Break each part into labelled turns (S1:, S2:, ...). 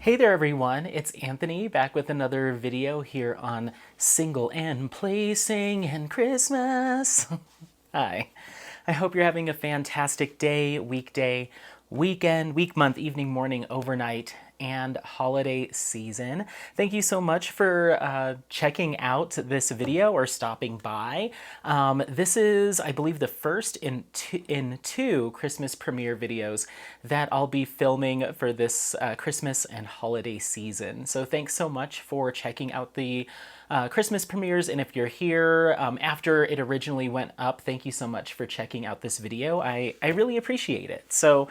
S1: Hey there everyone, it's Anthony back with another video here on Single and Placing and Christmas. Hi. I hope you're having a fantastic day, weekday, weekend, week, month, evening, morning, overnight, and holiday season. Thank you so much for checking out this video or stopping by. This is, I believe, the first in two Christmas premiere videos that I'll be filming for this Christmas and holiday season. So thanks so much for checking out the Christmas premieres, and if you're here after it originally went up, thank you so much for checking out this video. I really appreciate it. So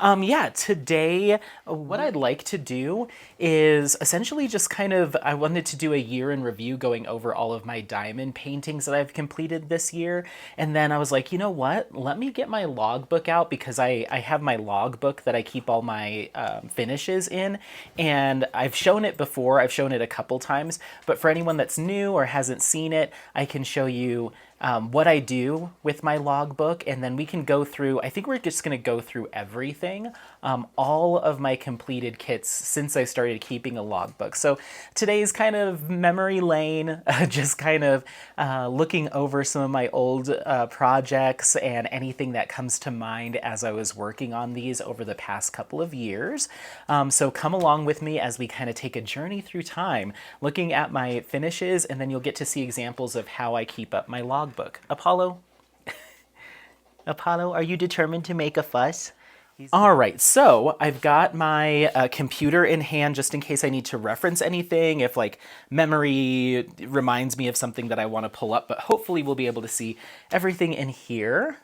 S1: yeah, today what I'd like to do is essentially just I wanted to do a year in review going over all of my diamond paintings that I've completed this year, and then I was like, you know what, let me get my logbook out because I have my logbook that I keep all my finishes in, and I've shown it before, I've shown it a couple times, but for anyone that's new or hasn't seen it, I can show you what I do with my logbook, and then we can go through, I think we're just going to go through everything, all of my completed kits since I started keeping a logbook. So today's kind of memory lane, just kind of looking over some of my old projects and anything that comes to mind as I was working on these over the past couple of years. So come along with me as we kind of take a journey through time, looking at my finishes, and then you'll get to see examples of how I keep up my logbook. Apollo? Apollo, are you determined to make a fuss? All right, so I've got my computer in hand just in case I need to reference anything, if like memory reminds me of something that I want to pull up, but hopefully we'll be able to see everything in here.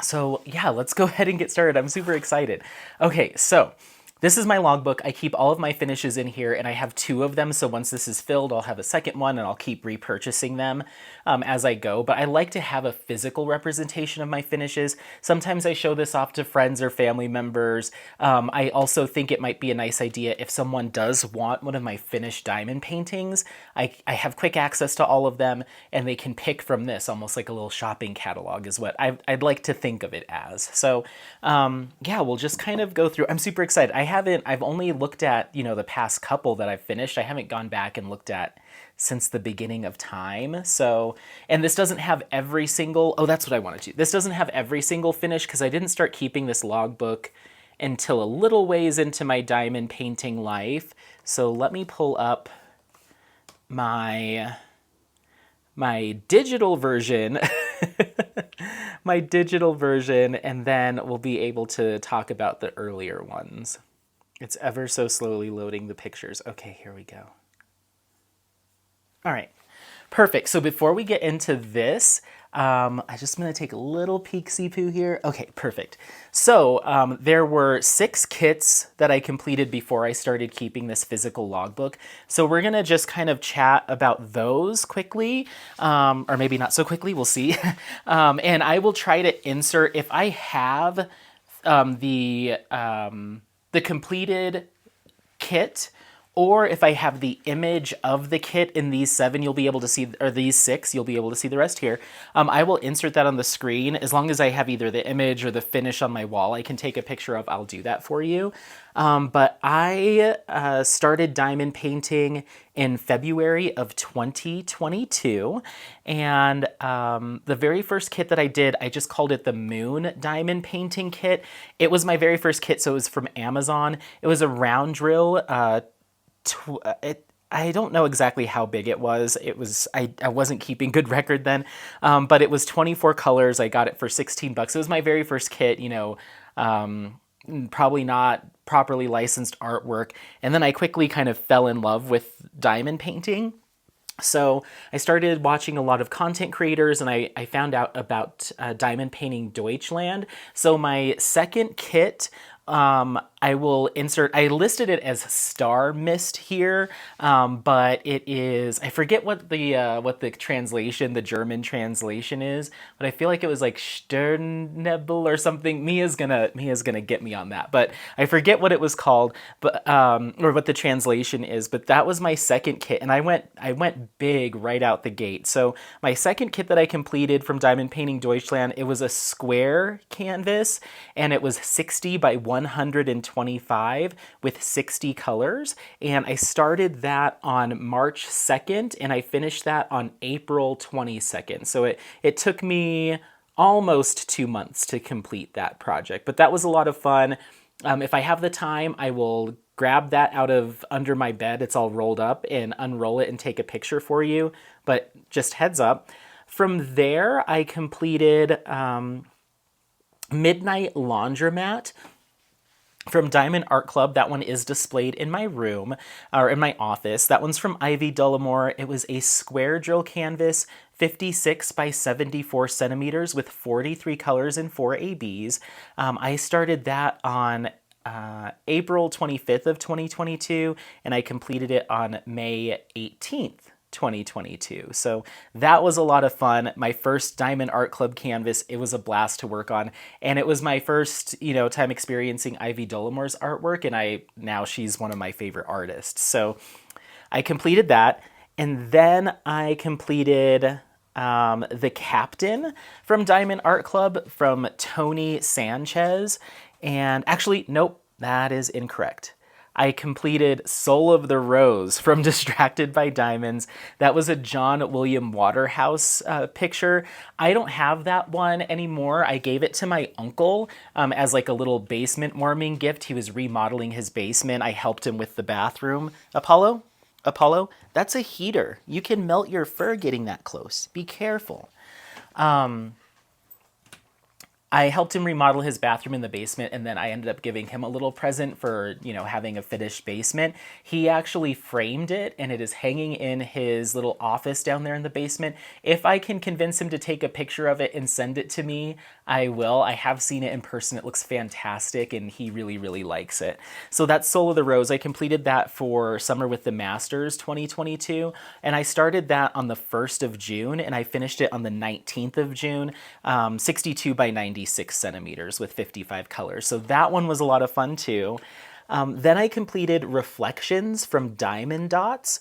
S1: So yeah, let's go ahead and get started. I'm super excited. Okay, so this is my logbook. I keep all of my finishes in here, and I have two of them, so once this is filled, I'll have a second one, and I'll keep repurchasing them as I go. But I like to have a physical representation of my finishes. Sometimes I show this off to friends or family members. I also think it might be a nice idea if someone does want one of my finished diamond paintings. I have quick access to all of them, and they can pick from this, almost like a little shopping catalog is what I'd like to think of it as. So yeah, we'll just kind of go through. I'm super excited. I've only looked at, the past couple that I've finished. I haven't gone back and looked at since the beginning of time. So, and this doesn't have every single, oh, that's what I wanted to. This doesn't have every single finish because I didn't start keeping this logbook until a little ways into my diamond painting life. So let me pull up my digital version, my digital version, and then we'll be able to talk about the earlier ones. It's ever so slowly loading the pictures. Okay, here we go. All right, perfect. So before we get into this, I just going to take a little peek-see-poo here. Okay, perfect. So there were 6 kits that I completed before I started keeping this physical logbook. So we're going to just kind of chat about those quickly, or maybe not so quickly, we'll see. And I will try to insert, if I have the completed kit, or if I have the image of the kit in these 7, you'll be able to see, or these 6, you'll be able to see the rest here. I will insert that on the screen. As long as I have either the image or the finish on my wall I can take a picture of, I'll do that for you. But I started diamond painting in February of 2022, and the very first kit that I did, I just called it the Moon Diamond Painting Kit. It was my very first kit, so it was from Amazon. It was a round drill. I don't know exactly how big it was. I wasn't keeping good record then, but it was 24 colors. I got it for 16 bucks. It was my very first kit, probably not properly licensed artwork. And then I quickly kind of fell in love with diamond painting. So I started watching a lot of content creators, and I found out about Diamond Painting Deutschland. So my second kit, I will insert, I listed it as Star Mist here, but it is, I forget what the translation, the German translation is, but I feel like it was like Sternnebel or something. Mia's gonna get me on that, but I forget what it was called, but or what the translation is. But that was my second kit, and I went big right out the gate. So my second kit that I completed from Diamond Painting Deutschland, it was a square canvas, and it was 60 by 125 with 60 colors. And I started that on March 2nd, and I finished that on April 22nd. So it took me almost 2 months to complete that project, but that was a lot of fun. If I have the time, I will grab that out of under my bed. It's all rolled up, and unroll it and take a picture for you. But just heads up. From there, I completed Midnight Laundromat from Diamond Art Club. That one is displayed in my room, or in my office. That one's from Ivy Dullamore. It was a square drill canvas, 56 by 74 centimeters with 43 colors and 4 ABs. I started that on April 25th of 2022, and I completed it on May 18th. 2022. So that was a lot of fun. My first Diamond Art Club canvas. It was a blast to work on, and it was my first, time experiencing Ivy Dullamore's artwork, and now she's one of my favorite artists. So I completed that, and then I completed The Captain from Diamond Art Club from Tony Sanchez. And actually, nope, that is incorrect. I completed Soul of the Rose from Distracted by Diamonds. That was a John William Waterhouse picture. I don't have that one anymore. I gave it to my uncle as like a little basement warming gift. He was remodeling his basement. I helped him with the bathroom. Apollo, that's a heater. You can melt your fur getting that close. Be careful. I helped him remodel his bathroom in the basement, and then I ended up giving him a little present for, having a finished basement. He actually framed it, and it is hanging in his little office down there in the basement. If I can convince him to take a picture of it and send it to me, I will. I have seen it in person. It looks fantastic, and he really, really likes it. So that's Soul of the Rose. I completed that for Summer with the Masters 2022, and I started that on the 1st of June, and I finished it on the 19th of June, 62 by 96 centimeters with 55 colors. So that one was a lot of fun too. Then I completed Reflections from Diamond Dots.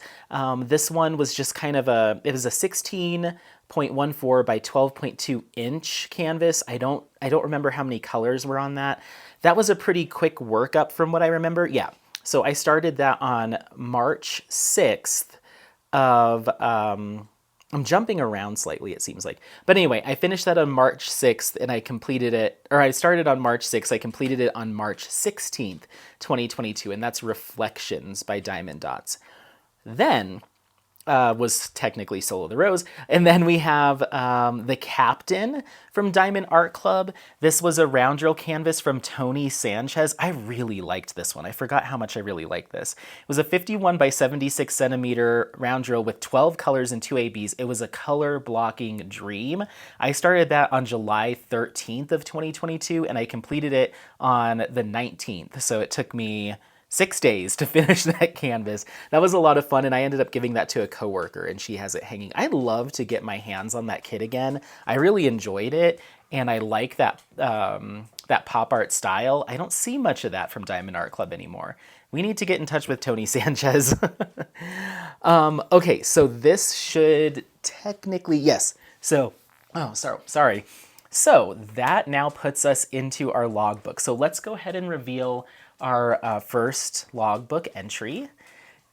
S1: This one was just kind of it was a 16.14 by 12.2 inch canvas. I don't remember how many colors were on that. That was a pretty quick workup from what I remember. Yeah. So I started that on March 6th of, I'm jumping around slightly, it seems like. But anyway, I finished that on March 6th, and I completed it, or I started on March 6th. I completed it on March 16th, 2022, and that's Reflections by Diamond Dots. Then was technically Soul of the Rose. And then we have The Captain from Diamond Art Club. This was a round drill canvas from Tony Sanchez. I really liked this one. I forgot how much I really liked this. It was a 51 by 76 centimeter round drill with 12 colors and 2 ABs. It was a color blocking dream. I started that on July 13th of 2022, and I completed it on the 19th. So it took me 6 days to finish that canvas. That was a lot of fun, and I ended up giving that to a coworker, and she has it hanging. I'd love to get my hands on that kit again. I really enjoyed it, and I like that that pop art style. I don't see much of that from Diamond Art Club anymore. We need to get in touch with Tony Sanchez. Okay, so this should technically, yes. So, sorry. So that now puts us into our logbook. So let's go ahead and reveal our first logbook entry.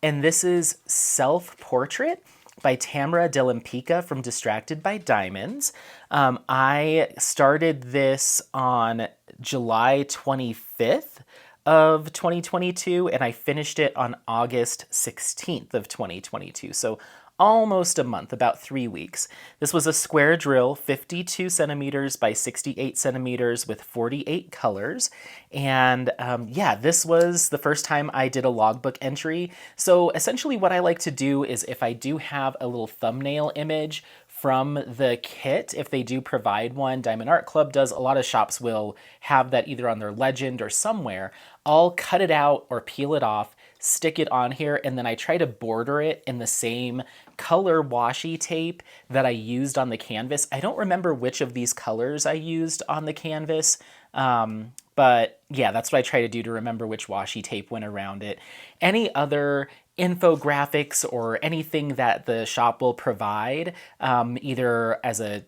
S1: And this is Self-Portrait by Tamara Delimpica from Distracted by Diamonds. I started this on July 25th of 2022, and I finished it on August 16th of 2022. So almost a month, about 3 weeks. This was a square drill, 52 centimeters by 68 centimeters with 48 colors. And yeah, this was the first time I did a logbook entry. So essentially what I like to do is if I do have a little thumbnail image from the kit if they do provide one. Diamond Art Club does. A lot of shops will have that either on their legend or somewhere. I'll cut it out or peel it off, stick it on here, and then I try to border it in the same color washi tape that I used on the canvas. I don't remember which of these colors I used on the canvas, but yeah, that's what I try to do to remember which washi tape went around it. Any other infographics or anything that the shop will provide, either as a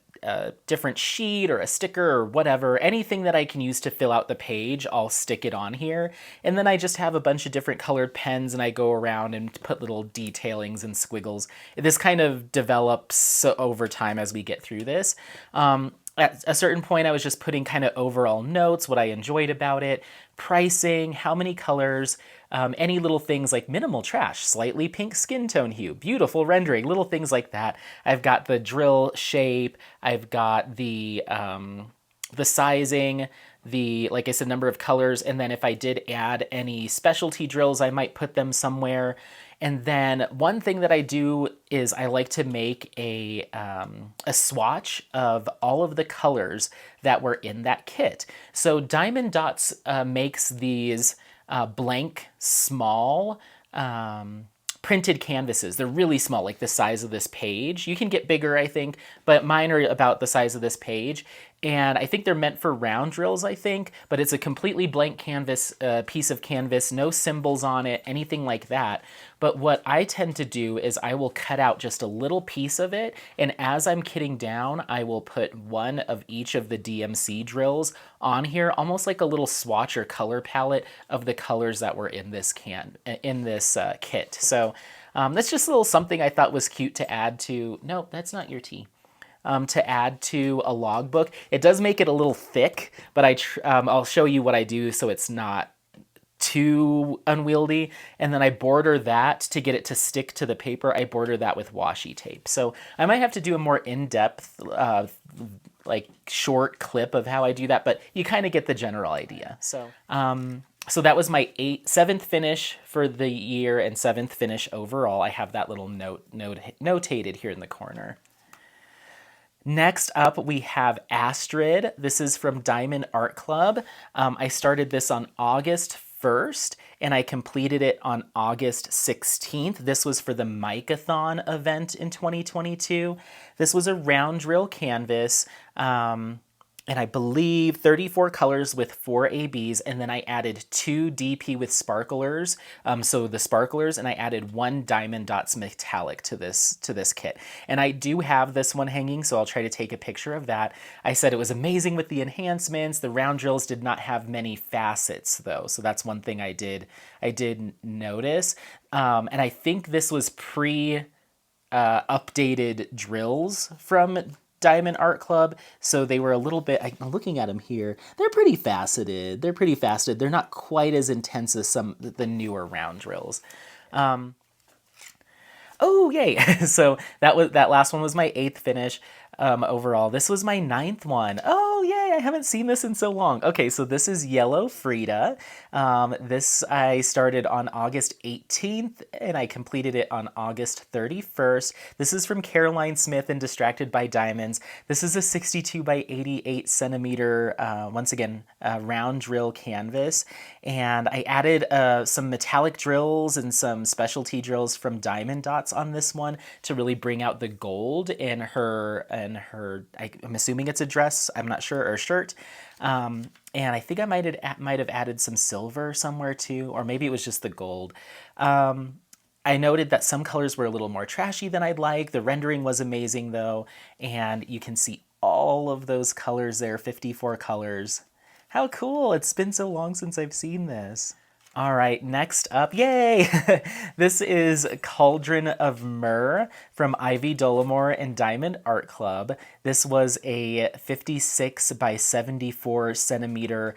S1: different sheet or a sticker or whatever, anything that I can use to fill out the page, I'll stick it on here. And then I just have a bunch of different colored pens and I go around and put little detailings and squiggles. This kind of develops over time as we get through this. At a certain point, I was just putting kind of overall notes, what I enjoyed about it, pricing, how many colors, any little things like minimal trash, slightly pink skin tone hue, beautiful rendering, little things like that. I've got the drill shape, I've got the sizing, the, like I said, number of colors, and then if I did add any specialty drills, I might put them somewhere. And then one thing that I do is I like to make a swatch of all of the colors that were in that kit. So Diamond Dots makes these blank, small printed canvases. They're really small, like the size of this page. You can get bigger, I think, but mine are about the size of this page. And I think they're meant for round drills, I think, but it's a completely blank canvas, piece of canvas, no symbols on it, anything like that. But what I tend to do is I will cut out just a little piece of it, and as I'm kitting down, I will put one of each of the DMC drills on here, almost like a little swatch or color palette of the colors that were in this kit. So that's just a little something I thought was cute to add to. No, that's not your tea. To add to a logbook. It does make it a little thick, but I'll show you what I do so it's not too unwieldy. And then I border that to get it to stick to the paper. I border that with washi tape. So I might have to do a more in-depth, like short clip of how I do that, but you kind of get the general idea. So that was my 7th finish for the year and 7th finish overall. I have that little notated here in the corner. Next up, we have Astrid. This is from Diamond Art Club. I started this on August 1st, and I completed it on August 16th. This was for the Mic-a-thon event in 2022. This was a round drill canvas, and I believe 34 colors with 4 ABs, and then I added 2 DP with sparklers, so the sparklers, and I added 1 Diamond Dots metallic to this kit. And I do have this one hanging, so I'll try to take a picture of that. I said it was amazing with the enhancements. The round drills did not have many facets, though, so that's one thing I did notice. And I think this was updated drills from Diamond Art Club, so they were a little bit, I'm looking at them here, they're pretty faceted. They're not quite as intense as the newer round drills. Oh, yay. So that last one was my 8th finish overall. This was my 9th one. Oh, yay. I haven't seen this in so long. Okay, so this is Yellow Frida. This I started on August 18th and I completed it on August 31st. This is from Caroline Smith and Distracted by Diamonds. This is a 62 by 88 centimeter, once again, round drill canvas. And I added some metallic drills and some specialty drills from Diamond Dots on this one to really bring out the gold in her, I'm assuming it's a dress, I'm not sure, or shirt. And I think I might have added some silver somewhere too, or maybe it was just the gold. I noted that some colors were a little more trashy than I'd like. The rendering was amazing though, and you can see all of those colors there, 54 colors. How cool! It's been so long since I've seen this. All right, next up, yay! This is Cauldron of Myrrh from Ivy Dollamore and Diamond Art Club. This was a 56 by 74 centimeter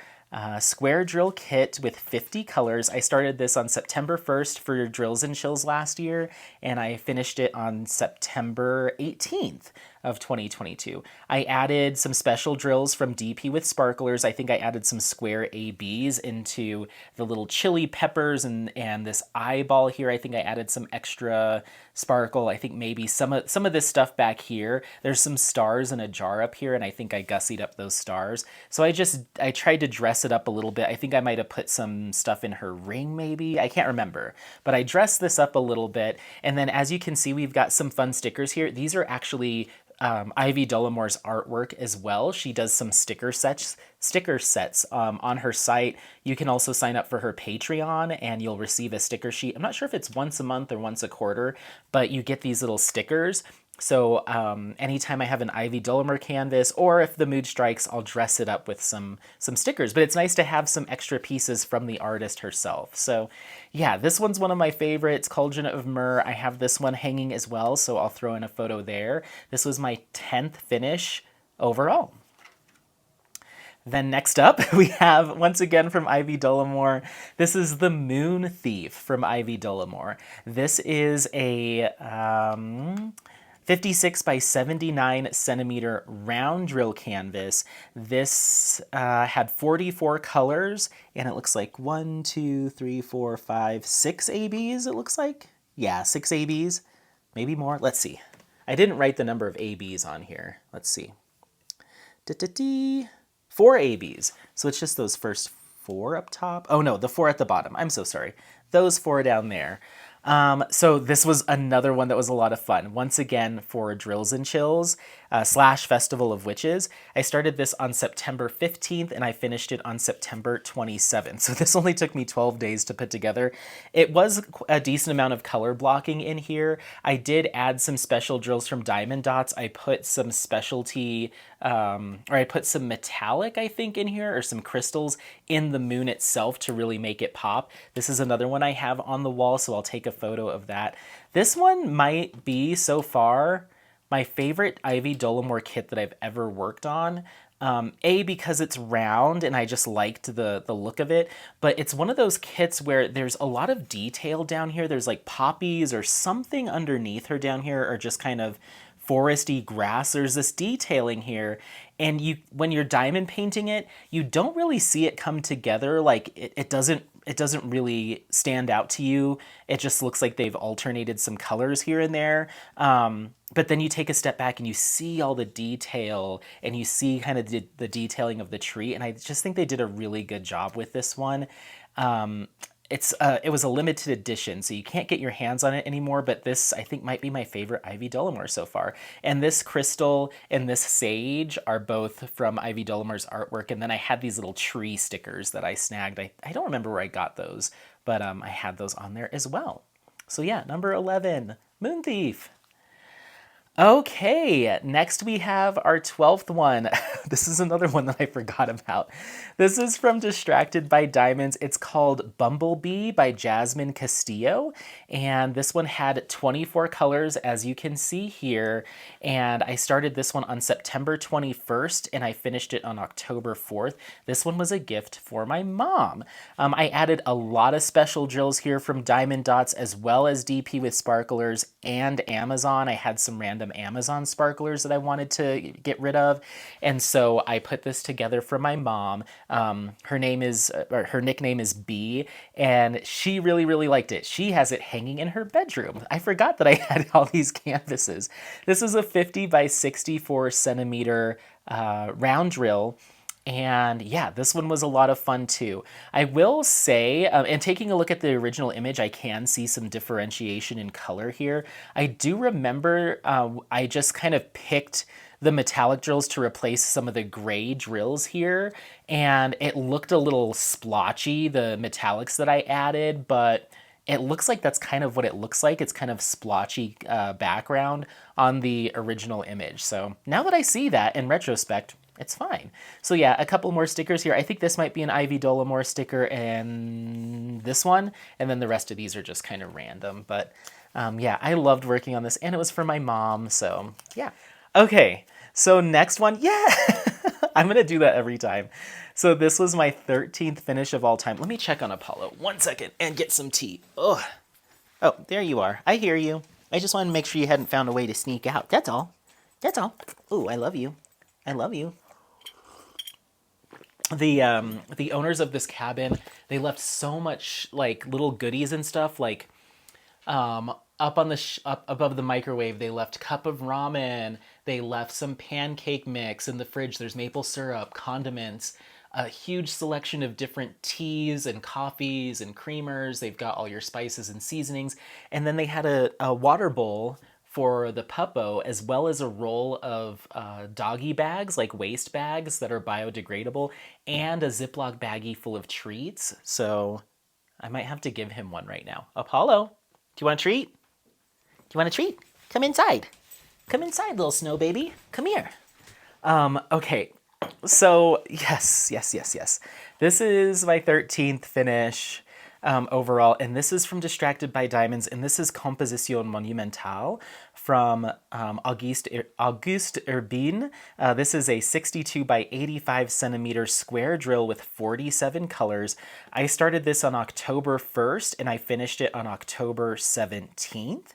S1: square drill kit with 50 colors. I started this on September 1st for Drills and Chills last year, and I finished it on September 18th of 2022. I added some special drills from DP with sparklers. I think I added some square ABs into the little chili peppers and this eyeball here. I think I added some extra sparkle. I think maybe some of this stuff back here. There's some stars in a jar up here, and I think I gussied up those stars. So I tried to dress it up a little bit. I think I might have put some stuff in her ring maybe. I can't remember. But I dressed this up a little bit. And then as you can see, we've got some fun stickers here. These are actually Ivy Dollamore's artwork as well. She does some sticker sets on her site. You can also sign up for her Patreon and you'll receive a sticker sheet. I'm not sure if it's once a month or once a quarter, but you get these little stickers. So anytime I have an Ivy Dollamore canvas, or if the mood strikes, I'll dress it up with some stickers. But it's nice to have some extra pieces from the artist herself. So yeah, this one's one of my favorites, Cauldron of Myrrh. I have this one hanging as well, so I'll throw in a photo there. This was my 10th finish overall. Then next up, we have, once again from Ivy Dollamore, this is the Moon Thief from Ivy Dollamore. This is a 56 by 79 centimeter round drill canvas. This had 44 colors, and it looks like 1, 2, 3, 4, 5, 6 ABs, it looks like. Yeah, 6 ABs, maybe more. Let's see. I didn't write the number of ABs on here. Let's see. 4 ABs. So it's just those first 4 up top. Oh no, the 4 at the bottom. I'm so sorry. Those 4 down there. So this was another one that was a lot of fun. Once again, for Drills and Chills / Festival of Witches. I started this on September 15th and I finished it on September 27th. So this only took me 12 days to put together. It was a decent amount of color blocking in here. I did add some special drills from Diamond Dots. I put some specialty, or I put some metallic, I think, in here, or some crystals in the moon itself to really make it pop. This is another one I have on the wall, so I'll take a photo of that. This one might be, so far, my favorite Ivy Dollamore kit that I've ever worked on. Because it's round and I just liked the look of it, but it's one of those kits where there's a lot of detail down here. There's like poppies or something underneath her down here, or just kind of foresty grass. There's this detailing here, and when you're diamond painting it, you don't really see it come together. Like it doesn't really stand out to you. It just looks like they've alternated some colors here and there. But then you take a step back and you see all the detail, and you see kind of the detailing of the tree. And I just think they did a really good job with this one. It was a limited edition, so you can't get your hands on it anymore, but this, I think, might be my favorite Ivy Dollamore so far. And this crystal and this sage are both from Ivy Dollamore's artwork, and then I had these little tree stickers that I snagged. I don't remember where I got those, but I had those on there as well. So yeah, number 11, Moon Thief. Okay, next we have our 12th one. This is another one that I forgot about. This is from Distracted by Diamonds. It's called Bumblebee by Jasmine Castillo. And this one had 24 colors, as you can see here. And I started this one on September 21st, and I finished it on October 4th. This one was a gift for my mom. I added a lot of special drills here from Diamond Dots, as well as DP with sparklers and Amazon. I had some random Amazon sparklers that I wanted to get rid of, and so I put this together for my mom. Her nickname is B, and she really liked it. She has it hanging in her bedroom. I forgot that I had all these canvases. This is a 50 by 64 centimeter round drill. And yeah, this one was a lot of fun too. I will say, and taking a look at the original image, I can see some differentiation in color here. I do remember I just kind of picked the metallic drills to replace some of the gray drills here, and it looked a little splotchy, the metallics that I added, but it looks like that's kind of what it looks like. It's kind of splotchy background on the original image. So now that I see that in retrospect, it's fine. So yeah, a couple more stickers here. I think this might be an Ivy Dollamore sticker and this one, and then the rest of these are just kind of random. But yeah, I loved working on this, and it was for my mom, so yeah. Okay, so next one, yeah, I'm going to do that every time. So this was my 13th finish of all time. Let me check on Apollo 1 second and get some tea. Ugh. Oh, there you are. I hear you. I just wanted to make sure you hadn't found a way to sneak out. That's all. That's all. Ooh, I love you. I love you. The owners of this cabin, they left so much like little goodies and stuff, like up on the up above the microwave they left cup of ramen, they left some pancake mix in the fridge, there's maple syrup, condiments, a huge selection of different teas and coffees and creamers. They've got all your spices and seasonings, and then they had a water bowl for the puppo, as well as a roll of doggy bags, like waste bags that are biodegradable, and a Ziploc baggie full of treats. So I might have to give him one right now. Apollo, do you want a treat? Do you want a treat? Come inside. Come inside, little snow baby. Come here. Okay, so yes. This is my 13th finish overall, and this is from Distracted by Diamonds, and this is Composition Monumentale from Auguste Urbine. This is a 62 by 85 centimeter square drill with 47 colors. I started this on October 1st, and I finished it on October 17th.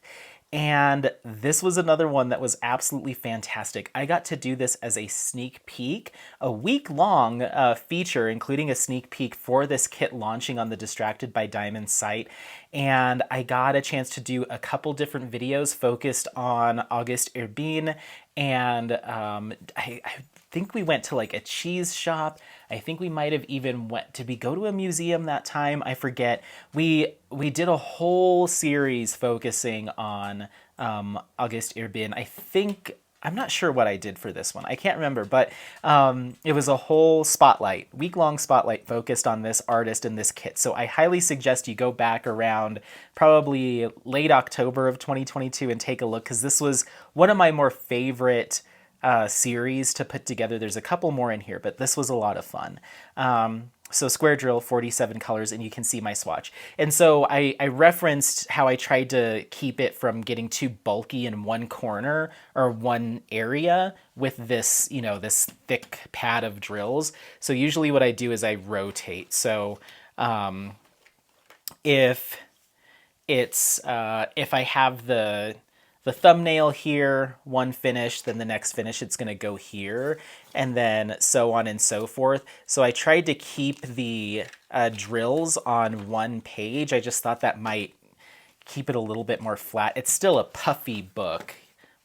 S1: And this was another one that was absolutely fantastic. I got to do this as a sneak peek, a week-long feature, including a sneak peek for this kit launching on the Distracted by Diamonds site. And I got a chance to do a couple different videos focused on Auguste Urbine, and I think we went to like a cheese shop. I think we might have even did we go to a museum that time? I forget. We did a whole series focusing on Auguste Urbine. I'm not sure what I did for this one. I can't remember, but it was a whole week-long spotlight focused on this artist and this kit. So I highly suggest you go back around probably late October of 2022 and take a look, because this was one of my more favorite series to put together. There's a couple more in here, but this was a lot of fun. So square drill, 47 colors, and you can see my swatch. And so I referenced how I tried to keep it from getting too bulky in one corner or one area with this, this thick pad of drills. So usually what I do is I rotate. So if I have the thumbnail here, one finish, then the next finish, it's going to go here, and then so on and so forth. So I tried to keep the drills on one page. I just thought that might keep it a little bit more flat. It's still a puffy book,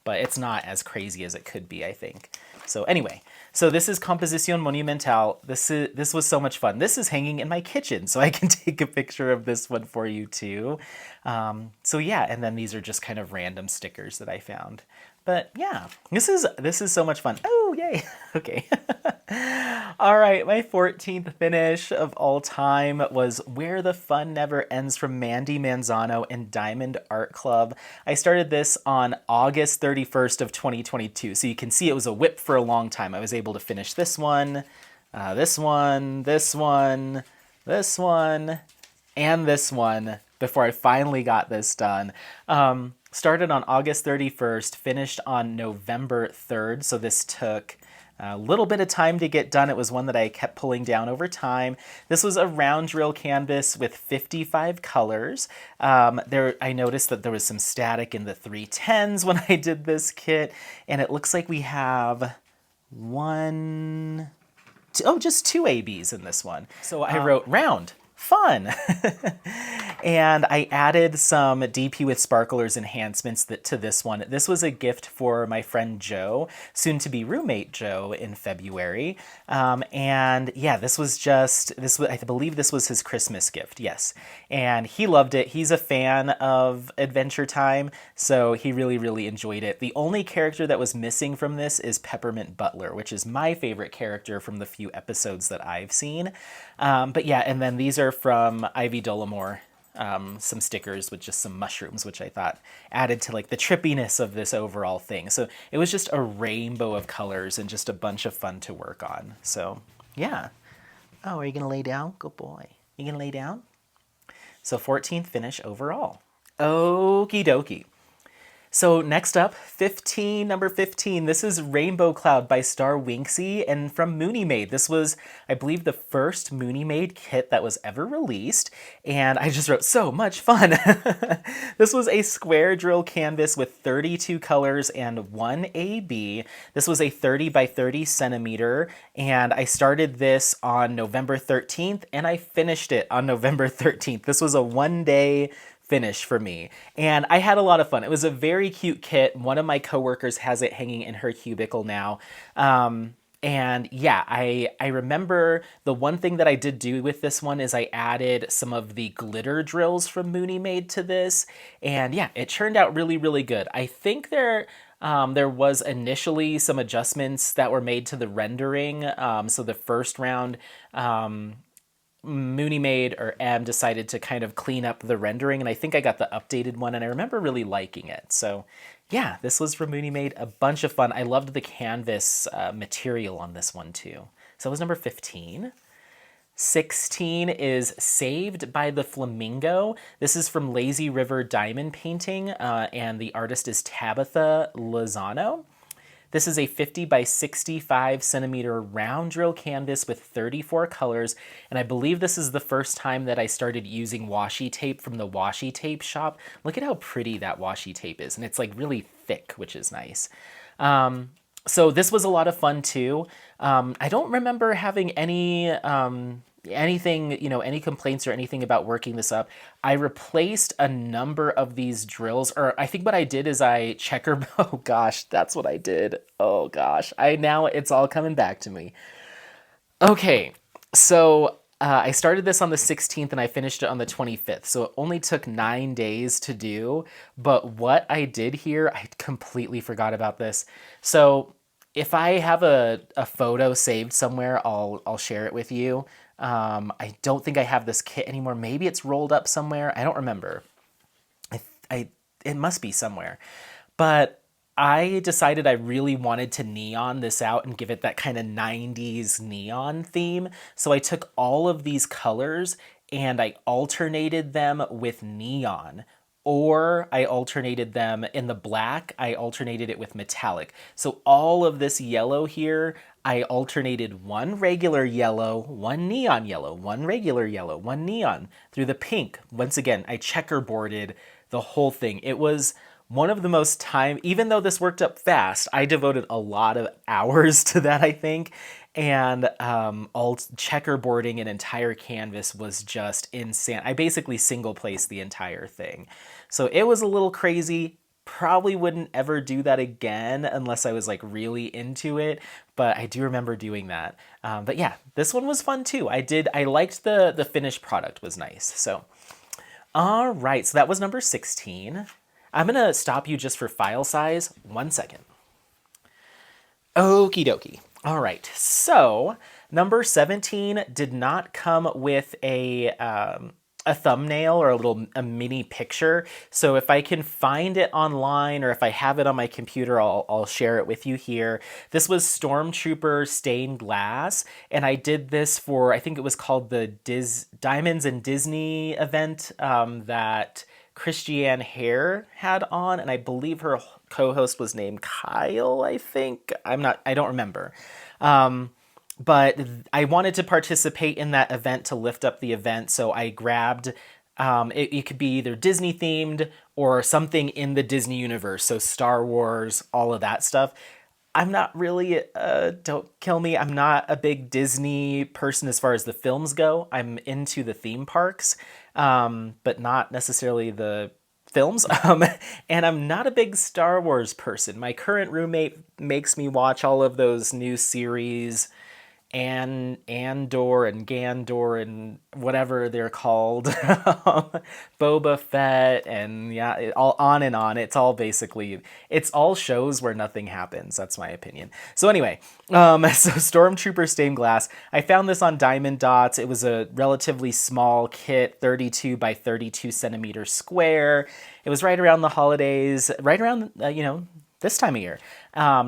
S1: but it's not as crazy as it could be, I think. So anyway, so this is Composition Monumentale. This was so much fun. This is hanging in my kitchen, so I can take a picture of this one for you too. So yeah, and then these are just kind of random stickers that I found. But yeah, this is so much fun. Oh, yay. Okay. All right, my 14th finish of all time was Where the Fun Never Ends from Mandy Manzano and Diamond Art Club. I started this on August 31st of 2022, so you can see it was a whip for a long time. I was able to finish this one, this one, this one, this one, and this one before I finally got this done. Started on August 31st, finished on November 3rd, so this took a little bit of time to get done. It was one that I kept pulling down over time. This was a round drill canvas with 55 colors. I noticed that there was some static in the 310s when I did this kit, and it looks like we have just two ABs in this one. So I wrote round, fun. And I added some DP with Sparklers enhancements to this one. This was a gift for my friend Joe, soon to be roommate Joe, in February. And yeah, I believe this was his Christmas gift, yes. And he loved it. He's a fan of Adventure Time, so he really, really enjoyed it. The only character that was missing from this is Peppermint Butler, which is my favorite character from the few episodes that I've seen. But yeah, and then these are from Ivy Dollamore. Some stickers with just some mushrooms, which I thought added to like the trippiness of this overall thing. So it was just a rainbow of colors and just a bunch of fun to work on. So yeah. Oh, are you gonna lay down? Good boy. You gonna lay down? So 14th finish overall. Okie dokie. So next up, 15, number 15. This is Rainbow Cloud by Star Winksy and from Mooney Made. This was, I believe, the first Mooney Made kit that was ever released, and I just wrote so much fun. This was a square drill canvas with 32 colors and one AB. This was a 30 by 30 centimeter, and I started this on November 13th, and I finished it on November 13th. This was a one-day finish for me, and I had a lot of fun. It was a very cute kit. One of my coworkers has it hanging in her cubicle now. And yeah, I remember the one thing that I did do with this one is I added some of the glitter drills from Mooney Made to this, and yeah, it turned out really, really good. I think there was initially some adjustments that were made to the rendering. So the first round, Mooney Made or M decided to kind of clean up the rendering, and I think I got the updated one, and I remember really liking it. So yeah, this was from Mooney Made, a bunch of fun. I loved the canvas material on this one too. So that was number 15. 16 is Saved by the Flamingo. This is from Lazy River Diamond Painting, and the artist is Tabitha Lozano. This is a 50 by 65 centimeter round drill canvas with 34 colors, and I believe this is the first time that I started using washi tape from the washi tape shop. Look at how pretty that washi tape is, and it's like really thick, which is nice. So this was a lot of fun too. I don't remember having anything, any complaints or anything about working this up. I replaced a number of these drills, or I think what I did is I oh gosh, that's what I did. Oh gosh, now it's all coming back to me. Okay, so I started this on the 16th and I finished it on the 25th. So it only took 9 days to do, but what I did here, I completely forgot about this. So if I have a photo saved somewhere, I'll share it with you. I don't think I have this kit anymore. Maybe it's rolled up somewhere. I don't remember. It must be somewhere. But I decided I really wanted to neon this out and give it that kind of 90s neon theme. So I took all of these colors and I alternated them with neon. Or I alternated them in the black, I alternated it with metallic. So all of this yellow here, I alternated one regular yellow, one neon yellow, one regular yellow, one neon through the pink. Once again, I checkerboarded the whole thing. It was one of the most even though this worked up fast, I devoted a lot of hours to that, I think. And all checkerboarding an entire canvas was just insane. I basically single placed the entire thing. So it was a little crazy. Probably wouldn't ever do that again unless I was like really into it. But I do remember doing that. But yeah, this one was fun too. I liked the finished product was nice. So, all right. So that was number 16. I'm going to stop you just for file size. 1 second. Okie dokie. All right, so number 17 did not come with a thumbnail or a mini picture. So if I can find it online or if I have it on my computer, I'll share it with you here. This was Stormtrooper Stained Glass, and I did this for, I think it was called the Diamonds and Disney event that Christiane Hare had on, and I believe her co-host was named Kyle, I think. I don't remember. But I wanted to participate in that event to lift up the event, so I grabbed, it could be either Disney themed or something in the Disney universe, so Star Wars, all of that stuff. I'm not really, don't kill me, I'm not a big Disney person as far as the films go. I'm into the theme parks, but not necessarily the films. And I'm not a big Star Wars person. My current roommate makes me watch all of those new series, Andor and Gandor and whatever they're called, Boba Fett, and yeah, all on and on. It's all shows where nothing happens. That's my opinion. So anyway, so Stormtrooper Stained Glass. I found this on Diamond Dots. It was a relatively small kit, 32 by 32 centimeter square. It was right around the holidays, right around this time of year.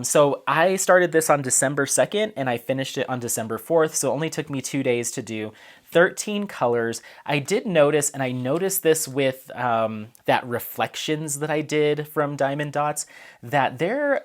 S1: So I started this on December 2nd and I finished it on December 4th. So it only took me 2 days to do 13 colors. I did notice, and I noticed this with that reflections that I did from Diamond Dots, that they're,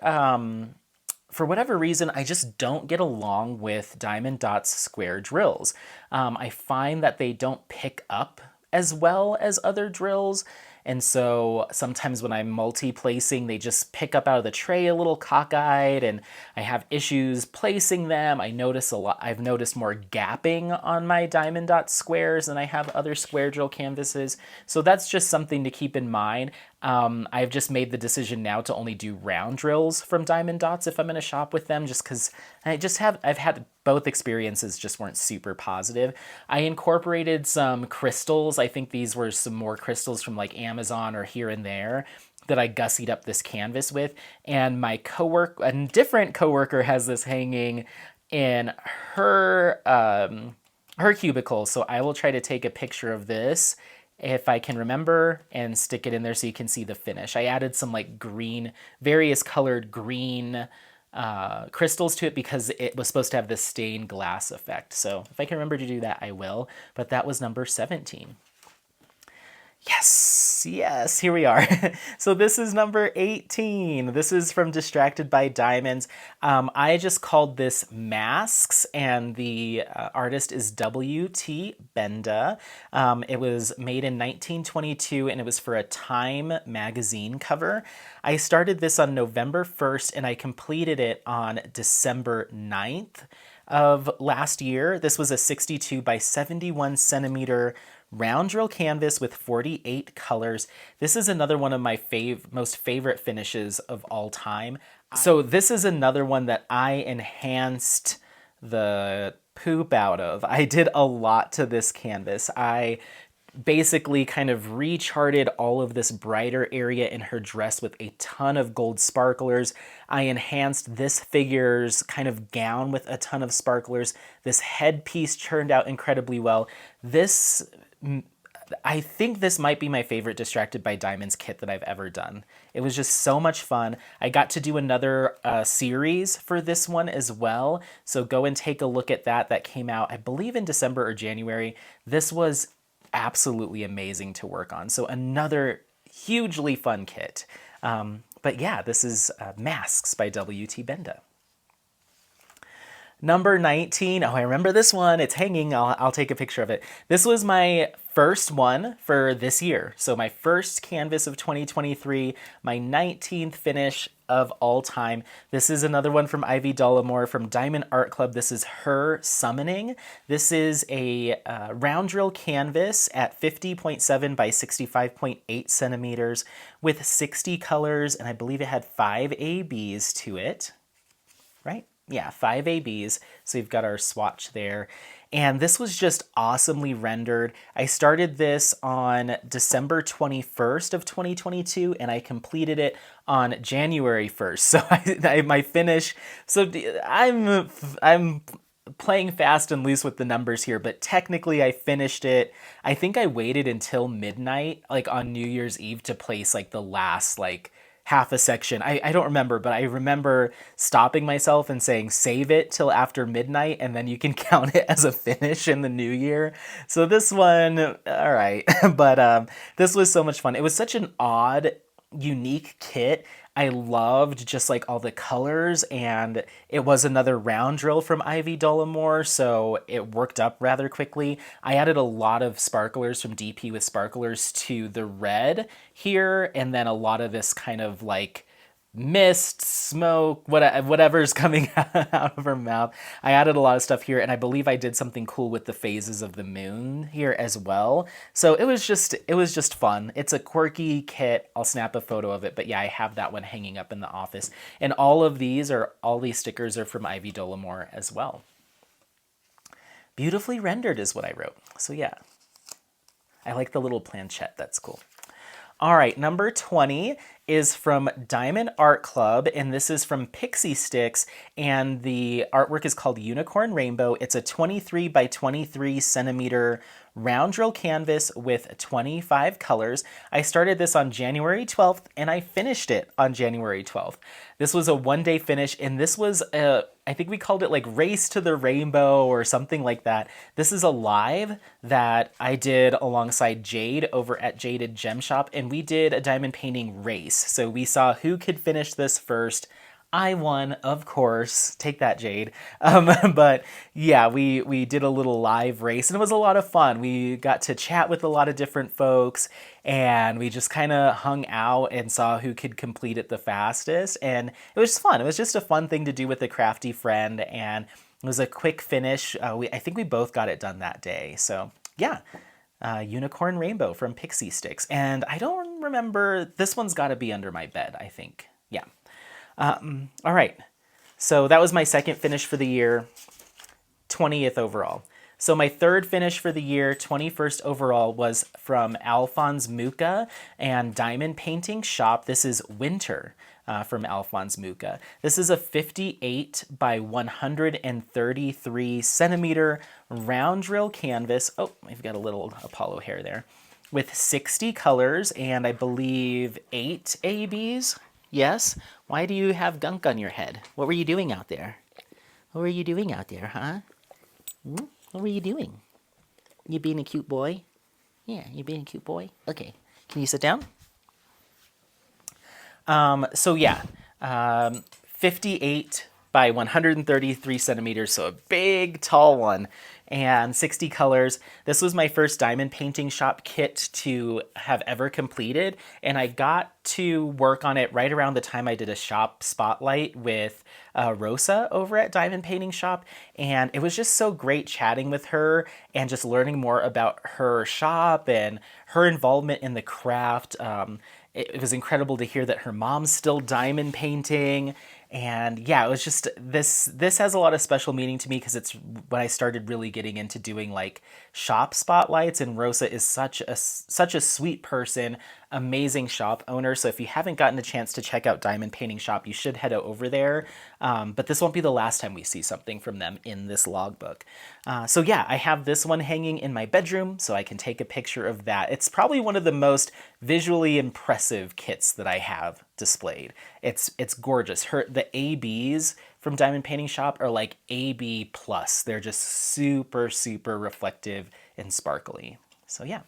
S1: for whatever reason, I just don't get along with Diamond Dots square drills. I find that they don't pick up as well as other drills. And so sometimes when I'm multi-placing, they just pick up out of the tray a little cockeyed, and I have issues placing them. I've noticed more gapping on my Diamond Dot squares than I have other square drill canvases. So that's just something to keep in mind. I've just made the decision now to only do round drills from Diamond Dots if I'm in a shop with them, just because I've had both experiences just weren't super positive. I incorporated some crystals. I think these were some more crystals from like Amazon or here and there that I gussied up this canvas with. And my a different coworker has this hanging in her her cubicle. So I will try to take a picture of this if I can remember and stick it in there so you can see the finish. I added some like green, various colored green crystals to it because it was supposed to have this stained glass effect. So if I can remember to do that, I will. But that was number 17. Yes, here we are. So this is number 18. This is from Distracted by Diamonds. I just called this Masks, and the artist is W.T. Benda. It was made in 1922, and it was for a Time magazine cover. I started this on November 1st, and I completed it on December 9th of last year. This was a 62 by 71 centimeter round drill canvas with 48 colors. This is another one of my most favorite finishes of all time. So this is another one that I enhanced the poop out of. I did a lot to this canvas. I basically kind of recharted all of this brighter area in her dress with a ton of gold sparklers. I enhanced this figure's kind of gown with a ton of sparklers. This headpiece turned out incredibly well. I think this might be my favorite Distracted by Diamonds kit that I've ever done. It was just so much fun. I got to do another series for this one as well, so go and take a look at that. That came out, I believe, in December or January. This was absolutely amazing to work on. So another hugely fun kit. But yeah, this is Masks by W.T. Benda. Number 19. Oh, I remember this one. It's hanging. I'll take a picture of it. This was my first one for this year. So my first canvas of 2023, my 19th finish of all time. This is another one from Ivy Dollamore from Diamond Art Club. This is her Summoning. This is a round drill canvas at 50.7 by 65.8 centimeters with 60 colors, and I believe it had 5 ABs to it, right? Yeah, 5 ABs. So we've got our swatch there. And this was just awesomely rendered. I started this on December 21st of 2022, and I completed it on January 1st. So my finish, so I'm playing fast and loose with the numbers here, but technically I finished it. I think I waited until midnight, like on New Year's Eve, to place like the last like half a section. I don't remember, but I remember stopping myself and saying, save it till after midnight, and then you can count it as a finish in the new year. So this one, all right. But this was so much fun. It was such an odd, unique kit. I loved just like all the colors, and it was another round drill from Ivy Dollamore, so it worked up rather quickly. I added a lot of sparklers from DP with Sparklers to the red here, and then a lot of this kind of like mist, smoke, whatever's coming out of her mouth. I added a lot of stuff here, and I believe I did something cool with the phases of the moon here as well. So it was just fun. It's a quirky kit. I'll snap a photo of it, but yeah, I have that one hanging up in the office. And all these stickers are from Ivy Dollamore as well. Beautifully rendered is what I wrote. So yeah, I like the little planchette. That's cool. All right, number 20 is from Diamond Art Club, and this is from Pixie Sticks, and the artwork is called Unicorn Rainbow. It's a 23 by 23 centimeter round drill canvas with 25 colors. I started this on January 12th, and I finished it on January 12th. This was a one-day finish, and this was I think we called it like Race to the Rainbow or something like that. This is a live that I did alongside Jade over at Jaded Gem Shop, and we did a diamond painting race. So we saw who could finish this first. I won, of course. Take that, Jade. But yeah, we did a little live race, and it was a lot of fun. We got to chat with a lot of different folks, and we just kind of hung out and saw who could complete it the fastest. And it was just fun. It was just a fun thing to do with a crafty friend, and it was a quick finish. I think we both got it done that day. So yeah, Unicorn Rainbow from Pixie Sticks. And I don't remember, this one's got to be under my bed, I think. Yeah. All right, so that was my second finish for the year, 20th overall. So my third finish for the year, 21st overall, was from Alphonse Mucha and Diamond Painting Shop. This is Winter from Alphonse Mucha. This is a 58 by 133 centimeter round drill canvas. Oh, I've got a little Apollo hair there. With 60 colors and I believe 8 ABs. Yes? Why do you have gunk on your head? What were you doing out there? What were you doing out there, huh? What were you doing? You being a cute boy? Yeah, you being a cute boy? Okay. Can you sit down? So yeah, 58 by 133 centimeters, so a big, tall one, and 60 colors. This was my first diamond painting shop kit to have ever completed, and I got to work on it right around the time I did a shop spotlight with Rosa over at Diamond Painting Shop, and it was just so great chatting with her and just learning more about her shop and her involvement in the craft. It was incredible to hear that her mom's still diamond painting. And yeah, it was just, this has a lot of special meaning to me because it's when I started really getting into doing like shop spotlights, and Rosa is such a sweet person, amazing shop owner. So if you haven't gotten a chance to check out Diamond Painting Shop, you should head over there. But this won't be the last time we see something from them in this logbook. So yeah, I have this one hanging in my bedroom so I can take a picture of that. It's probably one of the most visually impressive kits that I have displayed. It's gorgeous. The ABs from Diamond Painting Shop are like AB plus. They're just super, super reflective and sparkly. So yeah.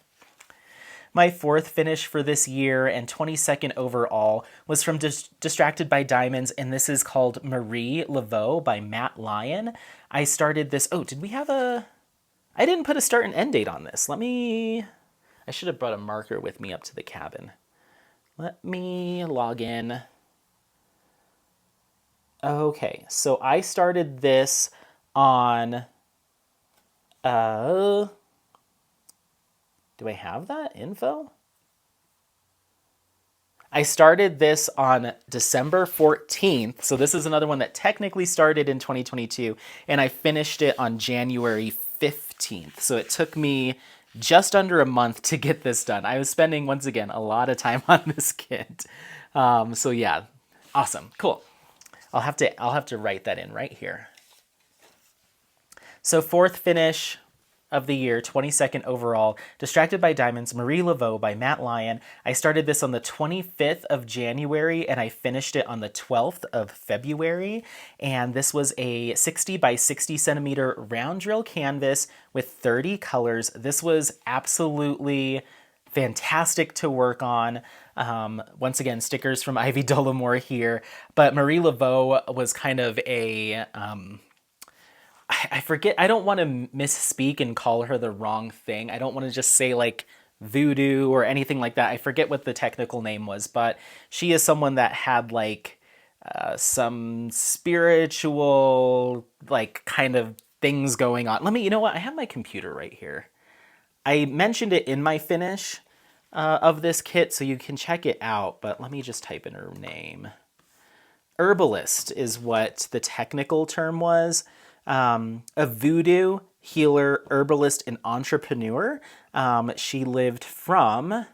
S1: My fourth finish for this year and 22nd overall was from Distracted by Diamonds, and this is called Marie Laveau by Matt Lyon. I started this, oh, did we have I didn't put a start and end date on this. I should have brought a marker with me up to the cabin. Let me log in. Okay, so I started this on, do I have that info? I started this on December 14th, so this is another one that technically started in 2022, and I finished it on January 15th. So it took me just under a month to get this done. I was spending, once again, a lot of time on this kit. So yeah, awesome, cool. I'll have to write that in right here. So fourth finish of the year, 22nd overall, Distracted by Diamonds, Marie Laveau by Matt Lyon. I started this on the 25th of January and I finished it on the 12th of February. And this was a 60 by 60 centimeter round drill canvas with 30 colors. This was absolutely fantastic to work on. Once again, stickers from Ivy Dollamore here, but Marie Laveau was kind of a, I forget, I don't want to misspeak and call her the wrong thing. I don't want to just say like voodoo or anything like that. I forget what the technical name was, but she is someone that had like some spiritual like kind of things going on. You know what? I have my computer right here. I mentioned it in my finish of this kit, so you can check it out, but let me just type in her name. Herbalist is what the technical term was. A voodoo healer, herbalist, and entrepreneur. She lived from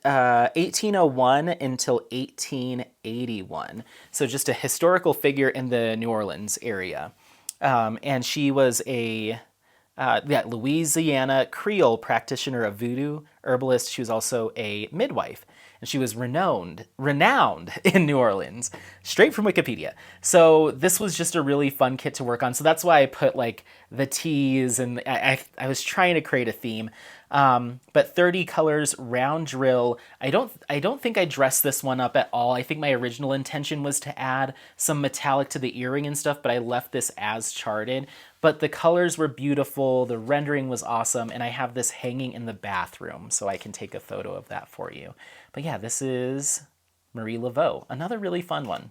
S1: 1801 until 1881. So just a historical figure in the New Orleans area. And she was a Louisiana Creole practitioner of voodoo, herbalist. She was also a midwife, and she was renowned in New Orleans, straight from Wikipedia. So this was just a really fun kit to work on. So that's why I put like the teas, and I was trying to create a theme. But 30 colors, round drill. I don't think I dressed this one up at all. I think my original intention was to add some metallic to the earring and stuff, but I left this as charted. But the colors were beautiful, the rendering was awesome, and I have this hanging in the bathroom, so I can take a photo of that for you. But yeah, this is Marie Laveau, another really fun one.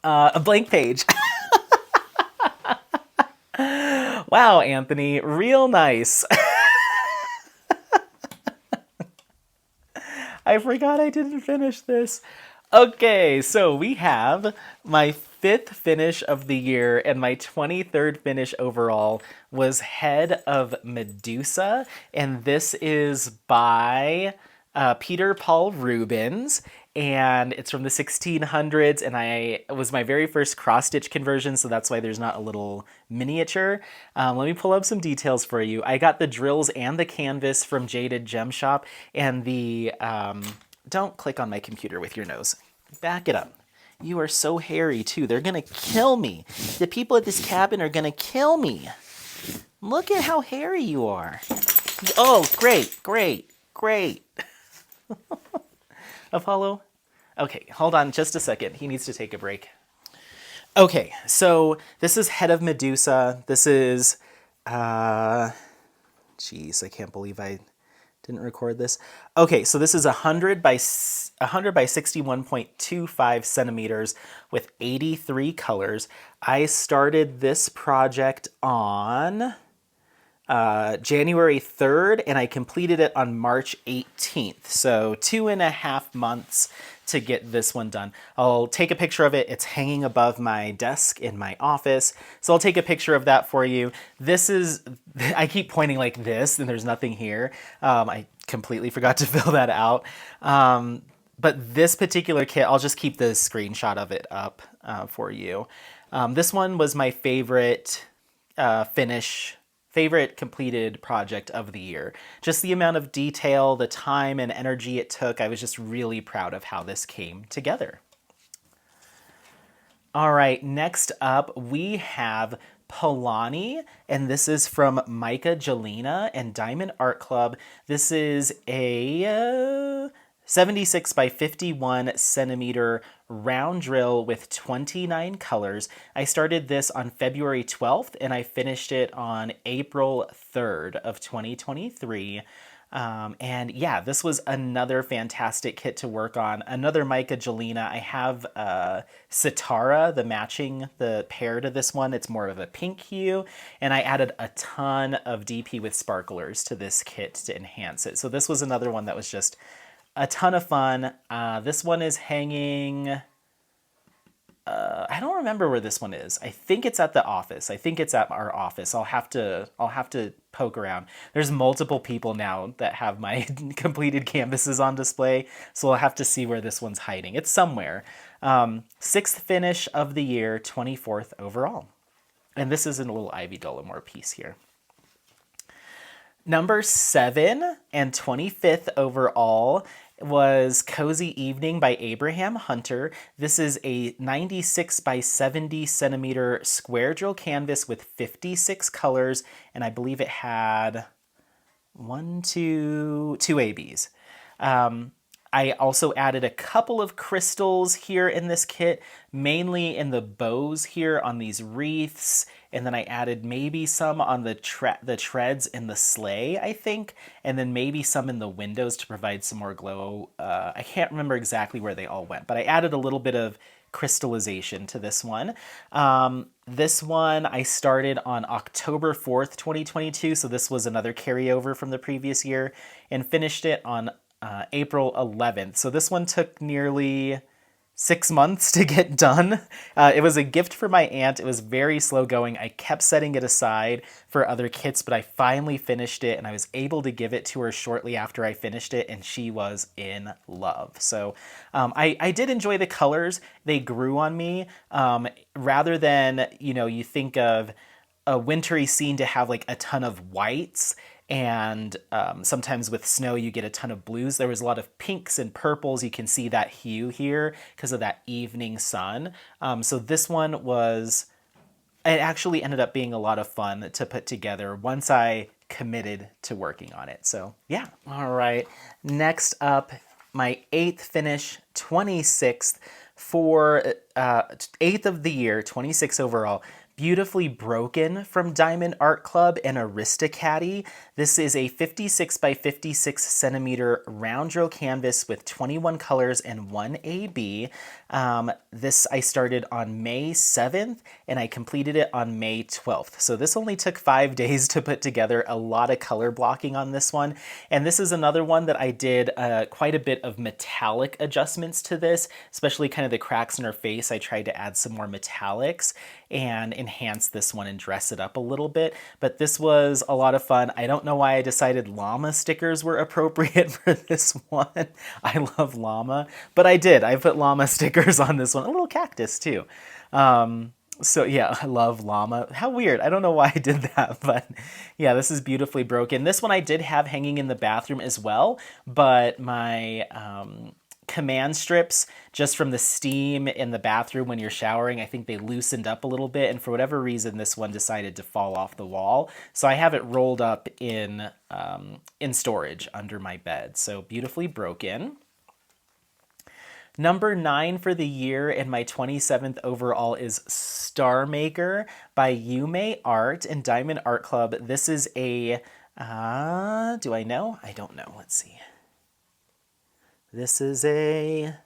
S1: A blank page. Wow, Anthony, real nice. I forgot I didn't finish this. Okay, so we have my 5th finish of the year, and my 23rd finish overall was Head of Medusa, and this is by Peter Paul Rubens, and it's from the 1600s, and it was my very first cross-stitch conversion, so that's why there's not a little miniature. Let me pull up some details for you. I got the drills and the canvas from Jaded Gem Shop, and the... don't click on my computer with your nose. Back it up. You are so hairy, too. They're going to kill me. The people at this cabin are going to kill me. Look at how hairy you are. Oh, great, great, great. Apollo? Okay, hold on just a second. He needs to take a break. Okay, so this is Head of Medusa. This is... Jeez, I can't believe I didn't record this. Okay, so this is 100 by 61.25 centimeters with 83 colors. I started this project on January 3rd, and I completed it on March 18th. So 2.5 months to get this one done. I'll take a picture of it. It's hanging above my desk in my office. So I'll take a picture of that for you. This is, I keep pointing like this and there's nothing here. I completely forgot to fill that out. But this particular kit, I'll just keep the screenshot of it up for you. This one was my favorite favorite completed project of the year. Just the amount of detail, the time and energy it took, I was just really proud of how this came together. All right, next up we have Polani, and this is from Micah Jelena and Diamond Art Club. This is a 76 by 51 centimeter round drill with 29 colors. I started this on February 12th and I finished it on April 3rd of 2023. And yeah, this was another fantastic kit to work on. Another Micah Jelena. I have Sitara, the pair to this one. It's more of a pink hue. And I added a ton of DP with sparklers to this kit to enhance it. So this was another one that was just a ton of fun. This one is hanging... I don't remember where this one is. I think it's at the office. I think it's at our office. I'll have to poke around. There's multiple people now that have my completed canvases on display, so I'll have to see where this one's hiding. It's somewhere. 6th finish of the year, 24th overall. And this is a little Ivy Dollamore piece here. Number 7 and 25th overall was Cozy Evening by Abraham Hunter. This is a 96 by 70 centimeter square drill canvas with 56 colors, and I believe it had two ABs. I also added a couple of crystals here in this kit, mainly in the bows here on these wreaths, and then I added maybe some on the treads in the sleigh, I think, and then maybe some in the windows to provide some more glow. I can't remember exactly where they all went, but I added a little bit of crystallization to this one. This one I started on October 4th, 2022, so this was another carryover from the previous year, and finished it on April 11th. So this one took nearly 2 months to complete. 6 months to get done. It was a gift for my aunt. It was very slow going. I kept setting it aside for other kits, but I finally finished it and I was able to give it to her shortly after I finished it, and she was in love. So I did enjoy the colors. They grew on me. Rather than, you think of a wintry scene to have like a ton of whites, and sometimes with snow you get a ton of blues. There was a lot of pinks and purples. You can see that hue here because of that evening sun. So this one it actually ended up being a lot of fun to put together once I committed to working on it. So yeah. All right, next up, my 8th finish, 26th for 8th of the year, 26 overall. Beautifully Broken from Diamond Art Club and Aristocati. This is a 56 by 56 centimeter round drill canvas with 21 colors and 1 AB. This I started on May 7th and I completed it on May 12th. So this only took 5 days to put together. A lot of color blocking on this one. And this is another one that I did quite a bit of metallic adjustments to this, especially kind of the cracks in her face. I tried to add some more metallics and enhance this one and dress it up a little bit. But this was a lot of fun. I don't know why I decided llama stickers were appropriate for this one. I love llama, but I did. I put llama stickers on this one. A little cactus too. So yeah, I love llama. How weird. I don't know why I did that, but yeah, this is Beautifully Broken. This one I did have hanging in the bathroom as well, but my command strips, just from the steam in the bathroom when you're showering, I think they loosened up a little bit, and for whatever reason this one decided to fall off the wall. So I have it rolled up in storage under my bed. So Beautifully Broken. Number 9 for the year and my 27th overall is Star Maker by Yume Art and Diamond Art Club. This is a, do I know? I don't know. Let's see. This is a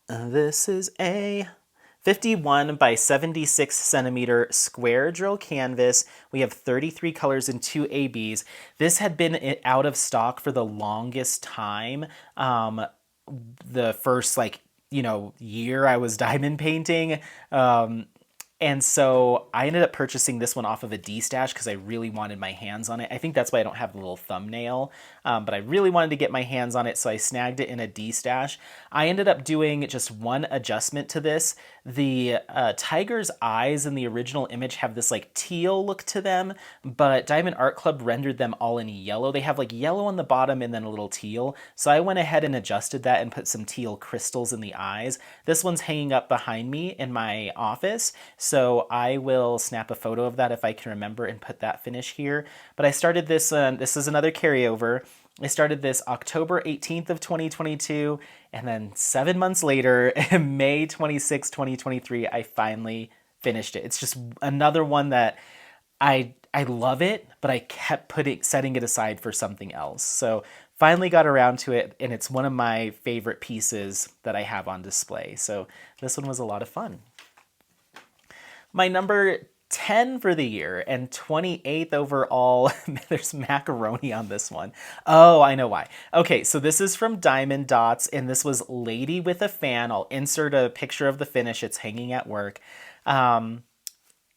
S1: 51 by 76 centimeter square drill canvas. We have 33 colors and 2 ABs. This had been out of stock for the longest time. The first year I was diamond painting. And so I ended up purchasing this one off of a D-stash because I really wanted my hands on it. I think that's why I don't have the little thumbnail, but I really wanted to get my hands on it, so I snagged it in a D-stash. I ended up doing just one adjustment to this. The tiger's eyes in the original image have this like teal look to them, but Diamond Art Club rendered them all in yellow. They have like yellow on the bottom and then a little teal. So I went ahead and adjusted that and put some teal crystals in the eyes. This one's hanging up behind me in my office, so I will snap a photo of that if I can remember and put that finish here. But I started this, this is another carryover. I started this October 18th of 2022, and then 7 months later, May 26, 2023, I finally finished it. It's just another one that I love it, but I kept setting it aside for something else. So finally got around to it, and it's one of my favorite pieces that I have on display. So this one was a lot of fun. My number 10 for the year and 28th overall. There's macaroni on this one. Oh, I know why. Okay, so this is from Diamond Dots, and this was Lady with a Fan. I'll insert a picture of the finish. It's hanging at work.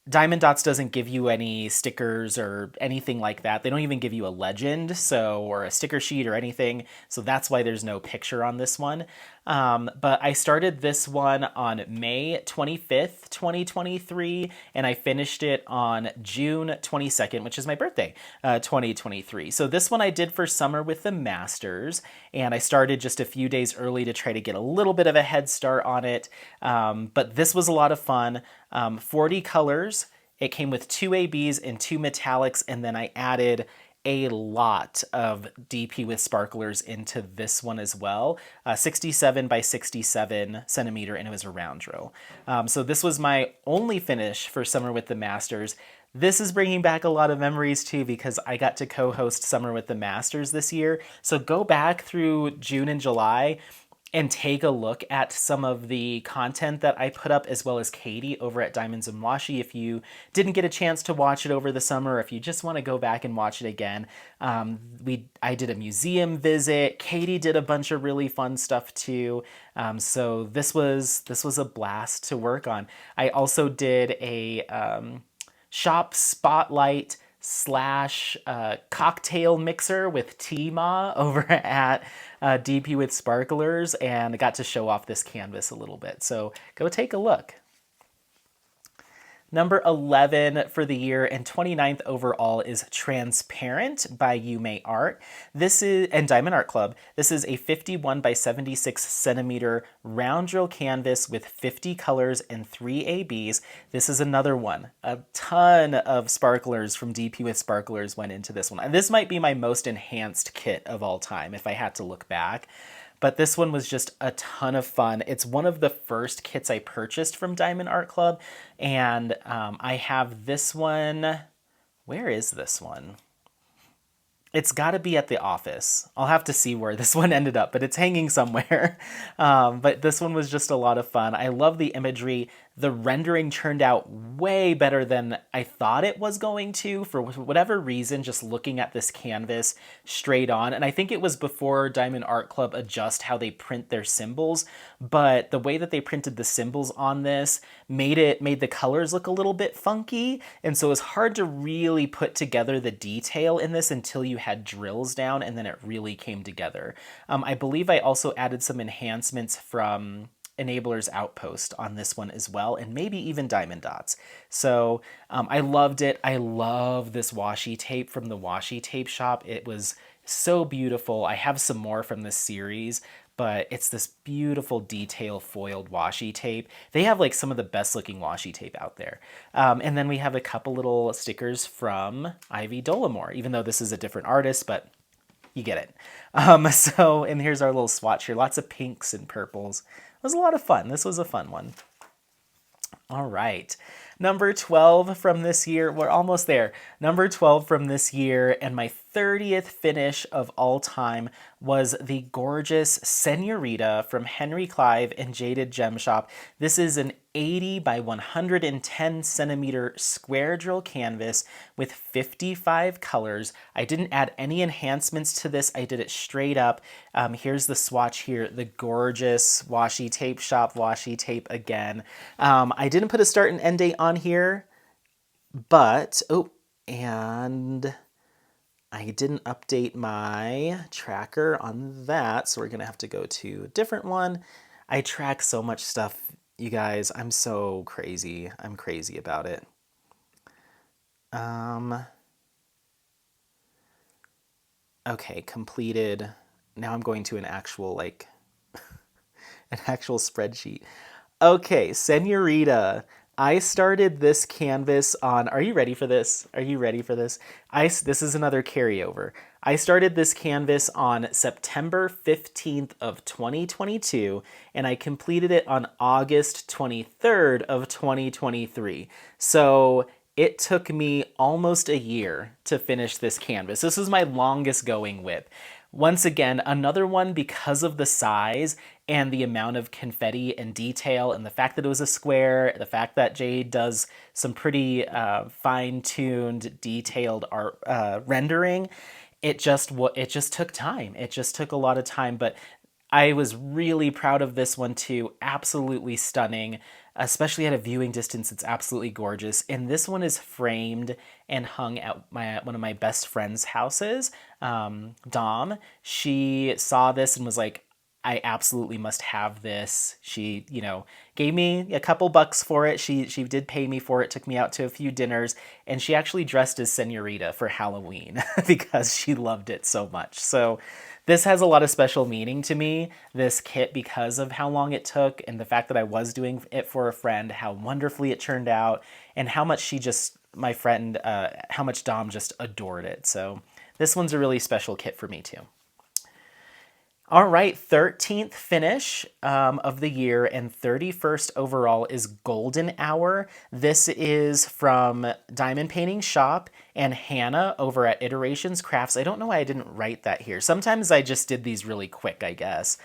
S1: Diamond Dots doesn't give you any stickers or anything like that. They don't even give you a legend, or a sticker sheet or anything. So that's why there's no picture on this one. But I started this one on May 25th, 2023, and I finished it on June 22nd, which is my birthday, 2023. So this one I did for Summer with the Masters, and I started just a few days early to try to get a little bit of a head start on it. But this was a lot of fun. 40 colors. It came with 2 ABs and 2 metallics, and then I added a lot of DP with sparklers into this one as well. 67 by 67 centimeter, and it was a round drill. So this was my only finish for Summer with the Masters. This is bringing back a lot of memories too, because I got to co-host Summer with the Masters this year. So go back through June and July, and take a look at some of the content that I put up, as well as Katie over at Diamonds and Washi. If you didn't get a chance to watch it over the summer, if you just want to go back and watch it again, I did a museum visit. Katie did a bunch of really fun stuff too. So this was a blast to work on. I also did a shop spotlight slash cocktail mixer with T-Ma over at DP with Sparklers, and I got to show off this canvas a little bit. So go take a look. Number 11 for the year and 29th overall is Transparent by Yume Art. This is, and Diamond Art Club. This is a 51 by 76 centimeter round drill canvas with 50 colors and 3 ABs. This is another one. A ton of sparklers from DP with Sparklers went into this one. And this might be my most enhanced kit of all time if I had to look back. But this one was just a ton of fun. It's one of the first kits I purchased from Diamond Art Club. And I have this one. Where is this one? It's got to be at the office. I'll have to see where this one ended up, but it's hanging somewhere. But this one was just a lot of fun. I love the imagery. The rendering turned out way better than I thought it was going to, for whatever reason, just looking at this canvas straight on. And I think it was before Diamond Art Club adjust how they print their symbols, but the way that they printed the symbols on this made the colors look a little bit funky. And so it was hard to really put together the detail in this until you had drills down, and then it really came together. I believe I also added some enhancements from Enabler's Outpost on this one as well, and maybe even Diamond Dots. So I loved it. I love this washi tape from the Washi Tape Shop. It was so beautiful. I have some more from this series, but it's this beautiful detail foiled washi tape. They have like some of the best looking washi tape out there. And then we have a couple little stickers from Ivy Dollamore, even though this is a different artist, but you get it. And here's our little swatch here. Lots of pinks and purples. It was a lot of fun. This was a fun one. All right. Number 12 from this year. We're almost there. Number 12 from this year, and my 30th finish of all time, was the gorgeous Senorita from Henry Clive and Jaded Gem Shop. This is an 80 by 110 centimeter square drill canvas with 55 colors. I didn't add any enhancements to this. I did it straight up. Here's the swatch here, the gorgeous Washi Tape Shop washi tape again. I didn't put a start and end date on here, but, and I didn't update my tracker on that, so we're gonna have to go to a different one. I track so much stuff, you guys. I'm so crazy. I'm crazy about it. Okay, completed. Now I'm going to an actual, an actual spreadsheet. Okay, Senorita. I started this canvas on, are you ready for this? Are you ready for this? This is another carryover. I started this canvas on September 15th of 2022, and I completed it on August 23rd of 2023. So it took me almost a year to finish this canvas. This is my longest going WIP. Once again, another one because of the size and the amount of confetti and detail, and the fact that it was a square, the fact that Jade does some pretty fine-tuned, detailed art rendering. It just took time. It just took a lot of time, but I was really proud of this one too. Absolutely stunning, especially at a viewing distance. It's absolutely gorgeous. And this one is framed and hung at one of my best friend's houses. Dom, she saw this and was like, I absolutely must have this. She, gave me a couple bucks for it. She did pay me for it, took me out to a few dinners, and she actually dressed as Senorita for Halloween because she loved it so much. So this has a lot of special meaning to me, this kit, because of how long it took and the fact that I was doing it for a friend, how wonderfully it turned out, and how much how much Dom just adored it. So this one's a really special kit for me too. All right, 13th finish of the year and 31st overall is Golden Hour. This is from Diamond Painting Shop and Hannah over at Iterations Crafts. I don't know why I didn't write that here. Sometimes I just did these really quick, I guess.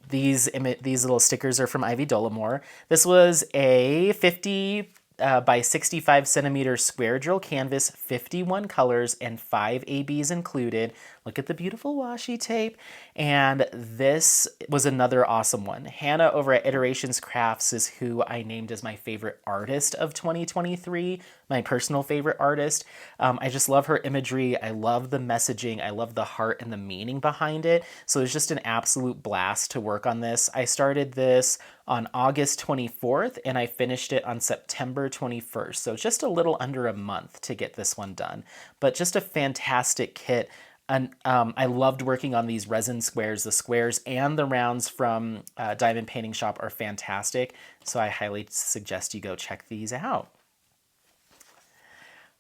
S1: These little stickers are from Ivy Dollamore. This was a 50 by 65 centimeter square drill canvas, 51 colors, and 5 ABs included. Look at the beautiful washi tape. And this was another awesome one. Hannah over at Iterations Crafts is who I named as my favorite artist of 2023, my personal favorite artist. I just love her imagery. I love the messaging. I love the heart and the meaning behind it. So it was just an absolute blast to work on this. I started this on August 24th and I finished it on September 21st. So just a little under a month to get this one done, but just a fantastic kit. And I loved working on these resin squares. The squares and the rounds from Diamond Painting Shop are fantastic. So I highly suggest you go check these out.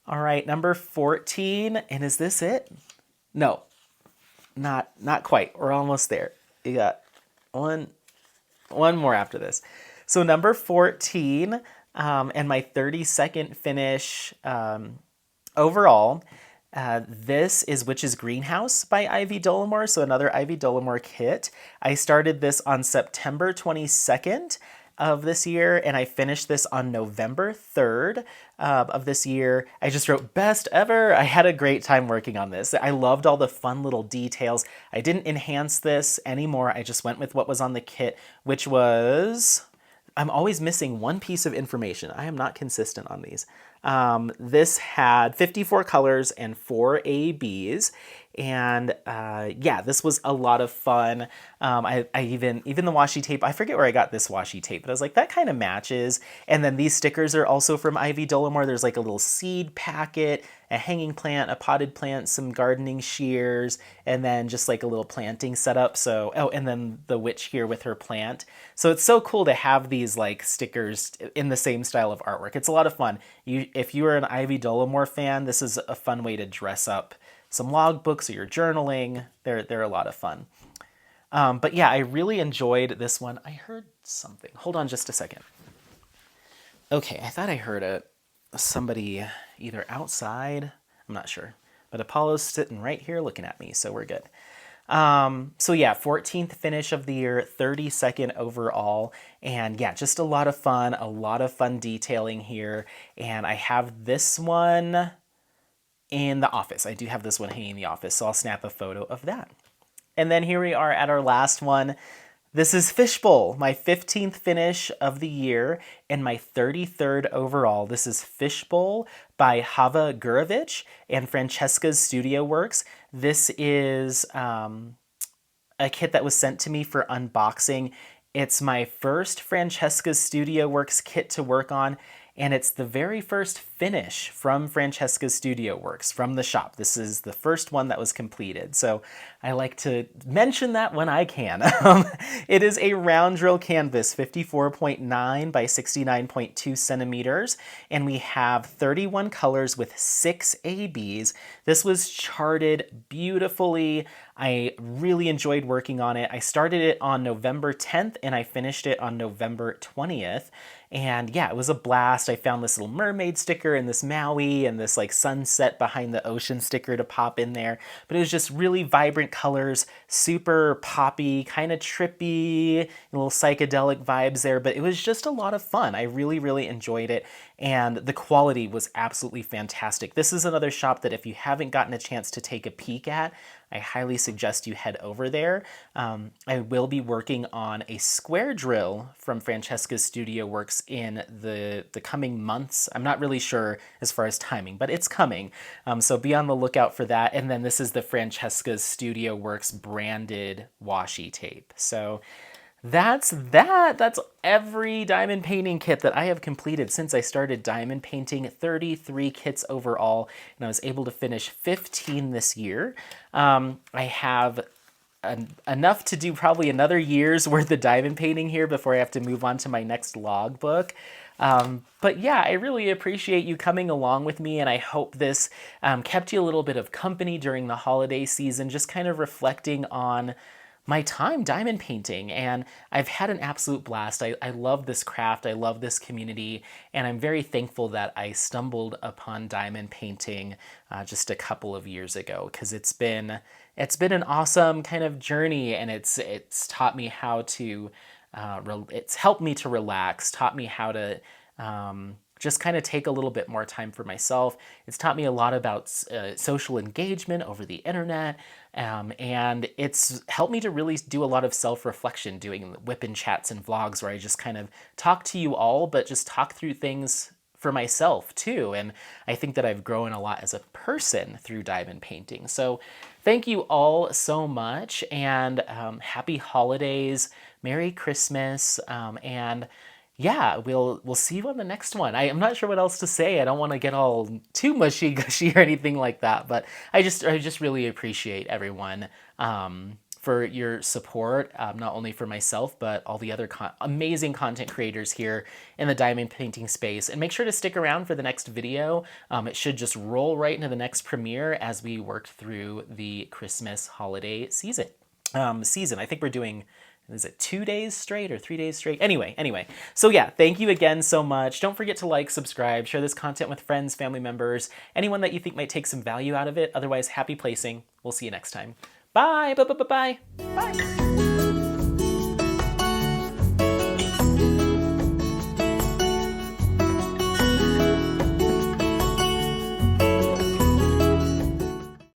S1: All right, number 14. And is this it? No, not quite. We're almost there. You got one more after this. So number 14 and my 32nd finish overall. This is Witch's Greenhouse by Ivy Dollamore, so another Ivy Dollamore kit. I started this on September 22nd of this year, and I finished this on November 3rd of this year. I just wrote best ever. I had a great time working on this. I loved all the fun little details. I didn't enhance this anymore. I just went with what was on the kit, which was... I'm always missing one piece of information. I am not consistent on these. This had 54 colors and 4 ABs. And yeah, this was a lot of fun. I even the washi tape, I forget where I got this washi tape, but I was like, that kind of matches. And then these stickers are also from Ivy Dollamore. There's like a little seed packet, a hanging plant, a potted plant, some gardening shears, and then just like a little planting setup. So, oh, and then the witch here with her plant. So it's so cool to have these like stickers in the same style of artwork. It's a lot of fun. If you are an Ivy Dollamore fan, this is a fun way to dress up some logbooks or your journaling. They're a lot of fun. But yeah, I really enjoyed this one. I heard something. Hold on just a second. Okay, I thought I heard somebody either outside. I'm not sure. But Apollo's sitting right here looking at me, so we're good. So yeah, 14th finish of the year, 32nd overall. And yeah, just a lot of fun detailing here. And I have this one in the office. I do have this one hanging in the office, so I'll snap a photo of that. And then here we are at our last one. This is Fishbowl, my 15th finish of the year and my 33rd overall. This is Fishbowl by Hava Gurovich and Francesca's Studio Works. This is a kit that was sent to me for unboxing. It's my first Francesca's Studio Works kit to work on, and it's the very first finish from Francesca's Studio Works, from the shop. This is the first one that was completed, so I like to mention that when I can. It is a round drill canvas, 54.9 by 69.2 centimeters, and we have 31 colors with 6 ABs. This was charted beautifully. I really enjoyed working on it. I started it on November 10th and I finished it on November 20th. And yeah, it was a blast. I found this little mermaid sticker and this Maui and this like sunset behind the ocean sticker to pop in there. But it was just really vibrant colors, super poppy, kind of trippy, little psychedelic vibes there. But it was just a lot of fun. I really, really enjoyed it. And the quality was absolutely fantastic. This is another shop that if you haven't gotten a chance to take a peek at, I highly suggest you head over there. I will be working on a square drill from Francesca's Studio Works in the coming months. I'm not really sure as far as timing, but it's coming. So be on the lookout for that. And then this is the Francesca's Studio Works branded washi tape. So that's that. That's every diamond painting kit that I have completed since I started diamond painting. 33 kits overall, and I was able to finish 15 this year. I have enough to do probably another year's worth of diamond painting here before I have to move on to my next logbook. But yeah, I really appreciate you coming along with me, and I hope this kept you a little bit of company during the holiday season, just kind of reflecting on my time diamond painting, and I've had an absolute blast. I love this craft, I love this community, and I'm very thankful that I stumbled upon diamond painting just a couple of years ago, because it's been an awesome kind of journey, and it's taught me how to it's helped me to relax, taught me how to just kind of take a little bit more time for myself. It's taught me a lot about social engagement over the internet, and it's helped me to really do a lot of self-reflection, doing whip-in chats and vlogs where I just kind of talk to you all, but just talk through things for myself too. And I think that I've grown a lot as a person through diamond painting. So thank you all so much, and happy holidays, Merry Christmas, and yeah, we'll see you on the next one. I'm not sure what else to say. I don't want to get all too mushy gushy or anything like that, but I just really appreciate everyone for your support, not only for myself, but all the other amazing content creators here in the diamond painting space. And make sure to stick around for the next video. It should just roll right into the next premiere as we work through the Christmas holiday season. I think we're doing, is it 2 days straight or 3 days straight? Anyway. So yeah, thank you again so much. Don't forget to like, subscribe, share this content with friends, family members, anyone that you think might take some value out of it. Otherwise, happy placing. We'll see you next time. Bye. Bye.